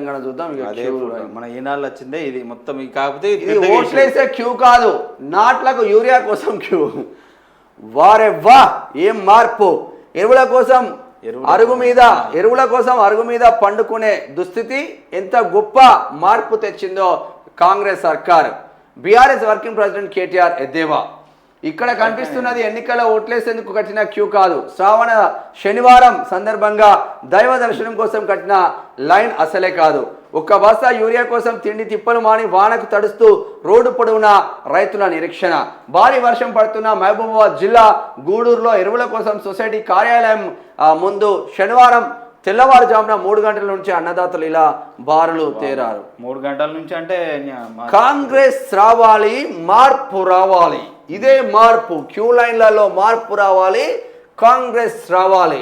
తెలంగాణ చూద్దాం. మన ఈనాళ్ళు వచ్చిందే ఇది మొత్తం. కాకపోతే ఓట్లేసే క్యూ కాదు, నాట్లకు యూరియా కోసం క్యూ. వారే వా ఏం మార్పు! ఎరువుల కోసం అరుగు మీద పండుకునే దుస్థితి ఎంత గొప్ప మార్పు తెచ్చిందో కాంగ్రెస్ సర్కార్. బీఆర్ఎస్ వర్కింగ్ ప్రెసిడెంట్ కేటీఆర్ ఎద్దేవా. ఇక్కడ కనిపిస్తున్నది ఎన్నికల ఓట్లేసేందుకు కట్టిన క్యూ కాదు, శ్రావణ శనివారం సందర్భంగా దైవ దర్శనం కోసం కట్టిన లైన్ అసలే కాదు. ఒక్క బస్తా యూరియా కోసం తిండి తిప్పలు మాని వానకు తడుస్తూ రోడ్డు పొడవునా రైతుల నిరీక్షణ. భారీ వర్షం పడుతున్న మహబూబాబాద్ జిల్లా గూడూరులో ఎరువుల కోసం సొసైటీ కార్యాలయం ముందు శనివారం తెల్లవారుజామున 3 గంటల నుంచి అన్నదాతలు ఇలా బారులు తేరారు. 3 గంటల నుంచి అంటే కాంగ్రెస్ రావాలి, మార్పు రావాలి. ఇదే మార్పు, క్యూ లైన్లలో మార్పు రావాలి, కాంగ్రెస్ రావాలి.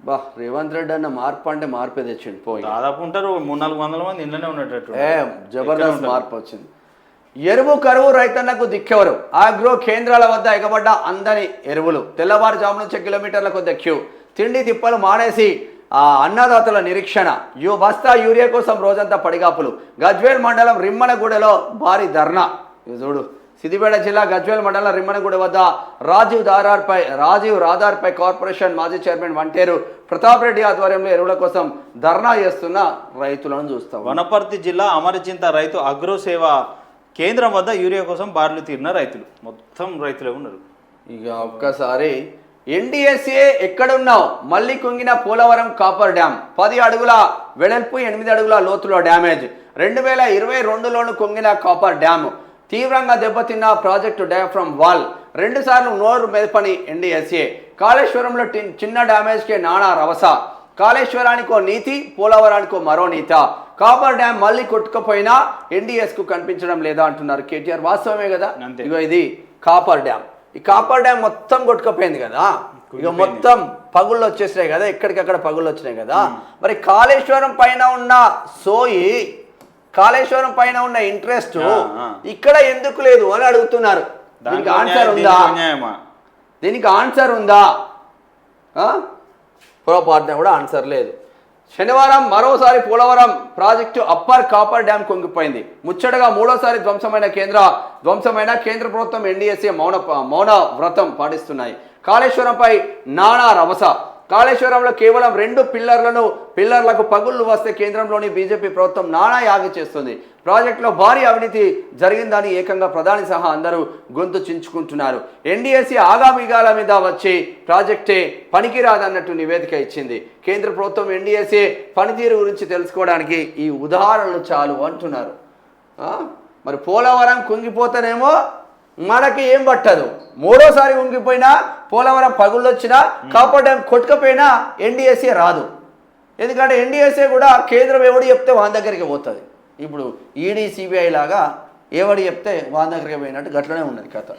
బా రేవంత్ రెడ్డి అన్న మార్పు అంటే మార్పే తెచ్చింది. పోయి దాదాపు ఉంటారు 300-400 మంది ఇంట్లోనే ఉన్నట్టు. జబర్దస్త్ మార్పు వచ్చింది. ఎరువు కరువు రైతన్నకు దిక్కెవరు? ఆగ్రో కేంద్రాల వద్ద ఎగబడ్డ అందని ఎరువులు. తెల్లవారుజాము నుంచి కిలోమీటర్ల కొద్ది క్యూ. తిండి తిప్పలు మానేసి అన్నదాతల నిరీక్షణ. బస్తా యూరియా కోసం రోజంతా పడిగాపులు. గజ్వేల్ మండలం రిమ్మనగూడలో భారీ ధర్నా. చూడు, సిద్దిపేట జిల్లా గజ్వేల్ మండలం రిమ్మనగూడ వద్ద రాజీవ్ రాధార్పై కార్పొరేషన్ మాజీ చైర్మన్ వంటేరు ప్రతాప్ రెడ్డి ఆధ్వర్యంలో ఎరువుల కోసం ధర్నా చేస్తున్న రైతులను చూస్తాం. వనపర్తి జిల్లా అమరచింత రైతు అగ్రో సేవ కేంద్రం వద్ద యూరియా కోసం బారులు తీరిన రైతులు. మొత్తం రైతులే ఉన్నారు. ఇక ఒక్కసారి ఎన్డీఎస్ఏ ఎక్కడున్నావు? మళ్ళీ కుంగిన పోలవరం కాపర్ డ్యామ్. 10 అడుగుల వెడల్పు, 8 అడుగుల లోతులో డ్యామేజ్. 2022లోను కుంగిన కాపర్ డ్యామ్. తీవ్రంగా దెబ్బతిన్న ప్రాజెక్టు డయాఫ్రమ్ వాల్. 2 సార్లు నోరు మెదపని ఎన్డీఎస్ఏ. కాళేశ్వరంలో చిన్న డ్యామేజ్కే నానా రవస. కాళేశ్వరానికో నీతి, పోలవరానికో మరో నీత. కాపర్ డ్యామ్ మళ్ళీ కొట్టుకుపోయినా ఎన్డీఎస్కు కనిపించడం లేదా అంటున్నారు కేటీఆర్. వాస్తవమే కదా. ఇగో ఇది కాపర్ డ్యామ్. ఈ కాపర్ డ్యామ్ మొత్తం కొట్టుకుపోయింది కదా, ఇక మొత్తం పగుళ్ళు వచ్చేసినాయి కదా, ఎక్కడికక్కడ పగుళ్ళు వచ్చినాయి కదా. మరి కాళేశ్వరం పైన ఉన్న సోయి, కాళేశ్వరం పైన ఉన్న ఇంట్రెస్ట్ ఇక్కడ ఎందుకు లేదు అని అడుగుతున్నారు. దీనికి ఆన్సర్ ఉందా? దీనికి ఆన్సర్ ఉందా? పొరపాటున కూడా ఆన్సర్ లేదు. శనివారం మరోసారి Polavaram project upper coffer dam కుంగిపోయింది. ముచ్చటగా 3వసారి ధ్వంసమైన కేంద్ర ప్రభుత్వం ఎన్డీఎస్ఏ మౌన వ్రతం పాటిస్తున్నాయి. కాళేశ్వరంపై నానా రవస. కాళేశ్వరంలో కేవలం 2 పిల్లర్లకు పగుళ్లు వస్తే కేంద్రంలోని బీజేపీ ప్రభుత్వం నానా యాగి చేస్తుంది. ప్రాజెక్టులో భారీ అవినీతి జరిగిందని ఏకంగా ప్రధాని సహా అందరూ గొంతు చించుకుంటున్నారు. ఎన్డీఎస్ఏ ఆగామిగాల మీద వచ్చి ప్రాజెక్టే పనికిరాదన్నట్టు నివేదిక ఇచ్చింది. కేంద్ర ప్రభుత్వం ఎన్డీఎస్ఏ పనితీరు గురించి తెలుసుకోవడానికి ఈ ఉదాహరణలు చాలు అంటున్నారు. మరి పోలవరం కుంగిపోతేనేమో మనకి ఏం పట్టదు. 3వసారి కుంగిపోయినా, పోలవరం పగుళ్ళు వచ్చినా, కాపర్ డ్యామ్ కొట్టుకపోయినా ఎన్డీఎస్ఏ రాదు. ఎందుకంటే ఎన్డీఎస్ఏ కూడా కేంద్రం ఎవడు చెప్తే వాని దగ్గరికి పోతుంది. ఇప్పుడు ఈడీ సిబిఐ లాగా ఎవడు చెప్తే వాని దగ్గరికి పోయినట్టు గట్లనే ఉన్నది కథ.